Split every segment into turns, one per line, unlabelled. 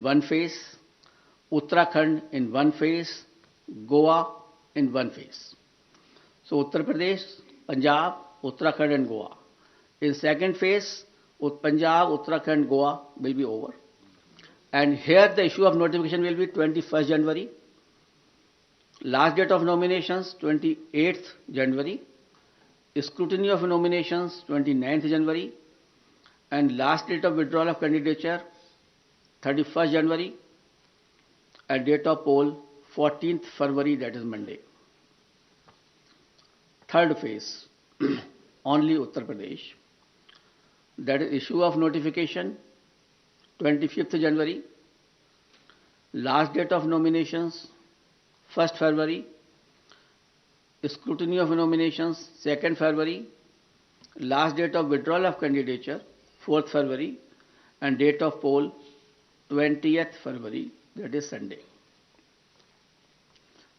one phase, Uttarakhand in one phase, Goa in one phase. So Uttar Pradesh, Punjab, Uttarakhand and Goa. In second phase, Punjab, Uttarakhand, Goa will be over. And here the issue of notification will be 21st January. Last date of nominations 28th January. Scrutiny of nominations 29th January. And last date of withdrawal of candidature 31st January. And date of poll 14th February, that is Monday. Third phase, only Uttar Pradesh. That is issue of notification 25th January. Last date of nominations 1st February. Scrutiny of nominations 2nd February. Last date of withdrawal of candidature 4th February. And date of poll 20th February, that is Sunday.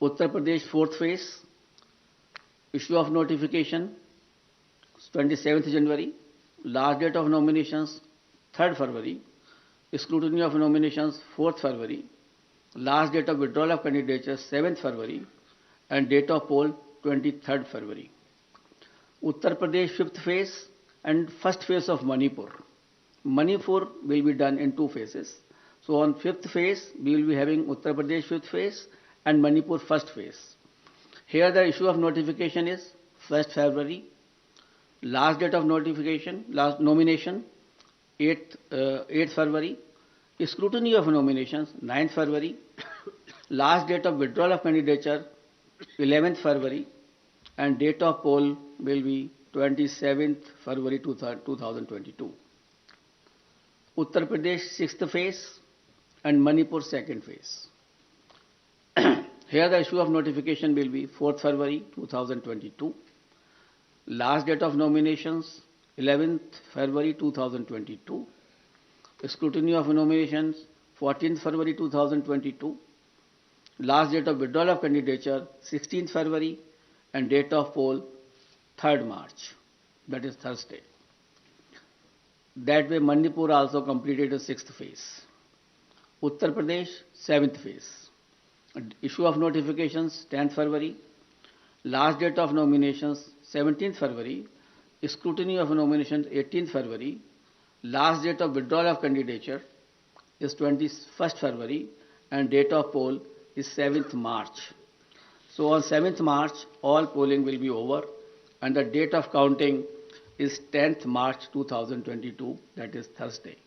Uttar Pradesh fourth phase, issue of notification 27th January. Last date of nominations 3rd February. Scrutiny of nominations 4th February. Last date of withdrawal of candidature 7th February. And date of poll 23rd February. Uttar Pradesh fifth phase and first phase of Manipur. Manipur will be done in two phases. So on fifth phase, we will be having Uttar Pradesh fifth phase and Manipur first phase. Here the issue of notification is 1st February. Last date of notification, last nomination 8th February. Scrutiny of nominations 9th February. Last date of withdrawal of candidature 11th February. And date of poll will be 27th February 2022. Uttar Pradesh sixth phase and Manipur second phase. Here the issue of notification will be 4th February 2022. Last date of nominations 11th February 2022. Scrutiny of nominations 14th February 2022. Last date of withdrawal of candidature 16th February. And date of poll 3rd March, that is Thursday. That way Manipur also completed the sixth phase. Uttar Pradesh seventh phase. Issue of notifications 10th February. Last date of nominations 17th February. Scrutiny of nominations 18th February. Last date of withdrawal of candidature is 21st February. And date of poll is 7th March. So on 7th March, all polling will be over. And the date of counting is 10th March 2022, that is Thursday.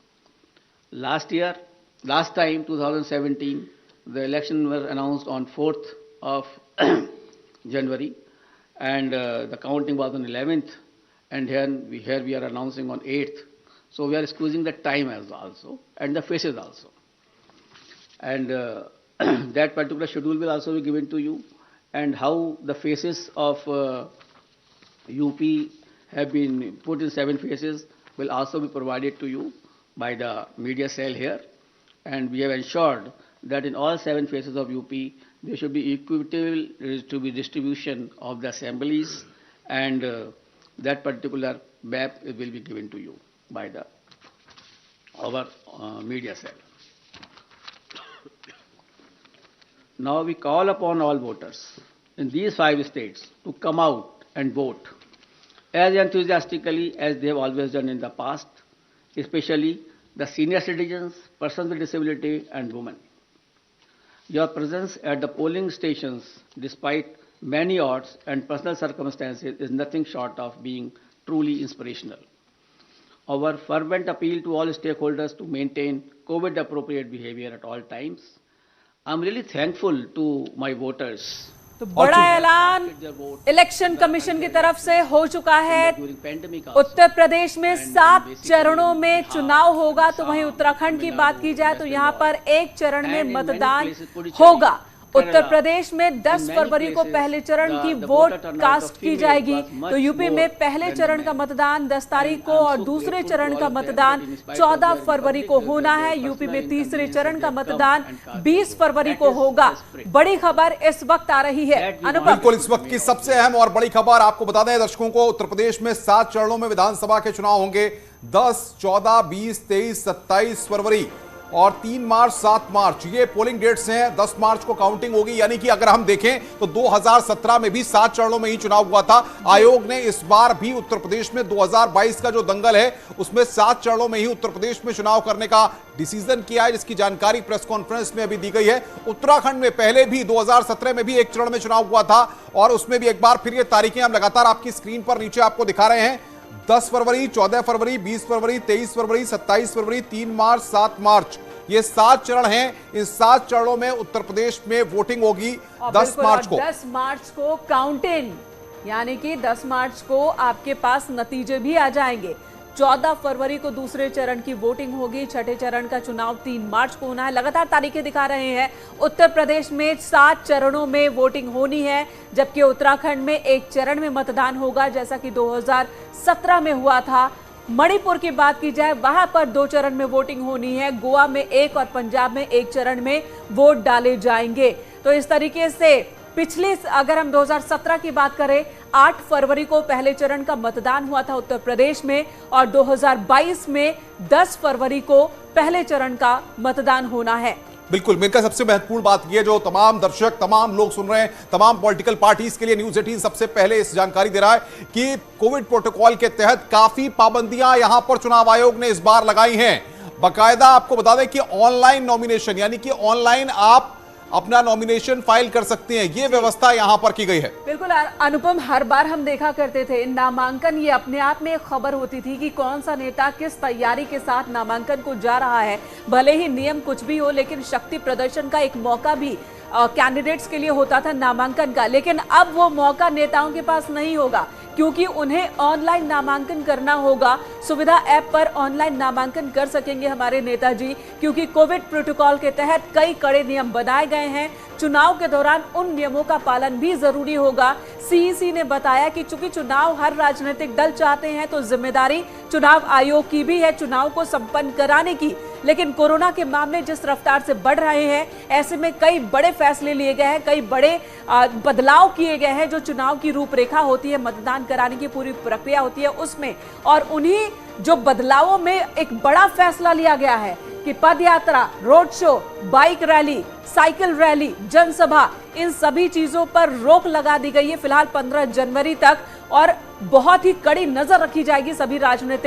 Last time, 2017, the election was announced on 4th of January, and the counting was on 11th, and here we are announcing on 8th. So we are squeezing the time as also, and the faces also. And that particular schedule will also be given to you, and how the faces of UP have been put in 7 phases will also be provided to you by the media cell here. And we have ensured that in all 7 phases of UP, there should be equitable distribution of the assemblies, and that particular map will be given to you by our media cell. Now we call upon all voters in these 5 states to come out and vote as enthusiastically as they have always done in the past, especially the senior citizens, persons with disability and women. Your presence at the polling stations, despite many odds and personal circumstances, is nothing short of being truly inspirational. Our fervent appeal to all stakeholders to maintain COVID-appropriate behavior at all times. I'm really thankful to my voters.
तो बड़ा ऐलान election commission की तरफ से हो चुका है। उत्तर प्रदेश में 7 चरणों में चुनाव होगा, तो वहीं उत्तराखंड की बात की जाए तो यहां पर 1 चरण में मतदान होगा। उत्तर प्रदेश में 10 फरवरी को पहले चरण की वोट कास्ट की जाएगी। तो यूपी में पहले चरण का मतदान 10 तारीख को और दूसरे चरण का मतदान 14 फरवरी को होना है। यूपी में तीसरे चरण का मतदान 20 फरवरी को होगा। बड़ी खबर इस वक्त आ रही है अनुभव।
बिल्कुल, इस वक्त की सबसे अहम और बड़ी खबर आपको बता दें दर्शकों को, उत्तर प्रदेश में 7 चरणों में विधानसभा के चुनाव होंगे। 10, 14, 20, 23, 27 फरवरी और 3 मार्च 7 मार्च ये पोलिंग डेट्स हैं। 10 मार्च को काउंटिंग होगी, यानी कि अगर हम देखें तो 2017 में भी 7 चरणों में ही चुनाव हुआ था। आयोग ने इस बार भी उत्तर प्रदेश में 2022 का जो दंगल है उसमें 7 चरणों में ही उत्तर प्रदेश में चुनाव करने का डिसीजन किया है, जिसकी जानकारी प्रेस कॉन्फ्रेंस में अभी दी गई है। उत्तराखंड में पहले भी 2017 में भी एक चरण में चुनाव हुआ था और उसमें भी एक बार फिर ये तारीखें हम लगातार आपकी स्क्रीन पर नीचे आपको दिखा रहे हैं। 10 फरवरी, 14 फरवरी, 20 फरवरी, 23 फरवरी, 27 फरवरी, 3 मार्च, 7 मार्च, ये 7 चरण हैं। इन 7 चरणों में उत्तर प्रदेश में वोटिंग होगी 10 मार्च को।
10 मार्च को काउंटिंग, यानी कि 10 मार्च को आपके पास नतीजे भी आ जाएंगे। 14 फरवरी को दूसरे चरण की वोटिंग होगी। छठे चरण का चुनाव 3 मार्च को होना है। लगातार तारीखें दिखा रहे हैं। उत्तर प्रदेश में 7 चरणों में वोटिंग होनी है, जबकि उत्तराखंड में एक चरण में मतदान होगा, जैसा कि 2017 में हुआ था। मणिपुर की बात की जाए, वहां पर 2 चरण में वोटिंग होनी है। गोवा में 1 और पंजाब में 1 चरण में वोट डाले जाएंगे। तो इस तरीके से पिछली, अगर हम 2017 की बात करें, 8 फरवरी को पहले चरण का मतदान हुआ था उत्तर प्रदेश में और 2022 में 10 फरवरी को पहले चरण का मतदान होना है।
बिल्कुल, मेरे का सबसे महत्वपूर्ण बात यह, जो तमाम दर्शक, तमाम लोग सुन रहे हैं, तमाम पॉलिटिकल पार्टीज के लिए न्यूज़ 18 सबसे पहले इस जानकारी दे रहा है कि कोविड प्रोटोकॉल के तहत काफी पाबंदियां यहां पर चुनाव आयोग ने इस बार लगाई हैं। बाकायदा आपको बता दें कि ऑनलाइन नॉमिनेशन, यानी कि ऑनलाइन आप अपना नॉमिनेशन फाइल कर सकते हैं, ये व्यवस्था यहां पर की गई है।
बिल्कुल अनुपम, हर बार हम देखा करते थे नामांकन, ये अपने आप में एक खबर होती थी कि कौन सा नेता किस तैयारी के साथ नामांकन को जा रहा है। भले ही नियम कुछ भी हो, लेकिन शक्ति प्रदर्शन का एक मौका भी कैंडिडेट्स के लिए होता था नामांकन का। लेकिन अब वो मौका नेताओं के पास नहीं होगा, क्योंकि उन्हें ऑनलाइन नामांकन करना होगा। सुविधा ऐप पर ऑनलाइन नामांकन कर सकेंगे हमारे नेताजी, क्योंकि कोविड प्रोटोकॉल के तहत कई कड़े नियम बनाए गए हैं। चुनाव के दौरान उन नियमों का पालन भी जरूरी होगा। सीईसी ने बताया कि चूंकि चुनाव हर राजनीतिक दल चाहते हैं, तो जिम्मेदारी चुनाव आयोग की भी है चुनाव को संपन्न कराने की। लेकिन कोरोना के मामले जिस रफ्तार से बढ़ रहे हैं, ऐसे में कई बड़े फैसले लिए गए हैं, कई बड़े बदलाव किए गए हैं। जो चुनाव की रूपरेखा होती है, मतदान कराने की पूरी प्रक्रिया होती है उसमें, और उन्हीं जो बदलावों में एक बड़ा फैसला लिया गया है कि पद यात्रा, road show, bike rally, cycle rally, जनसभा, इन सभी चीजों पर रोक लगा दी गई है फिलहाल 15 जनवरी तक, और बहुत ही कड़ी नजर रखी जाएगी सभी राजनीतिक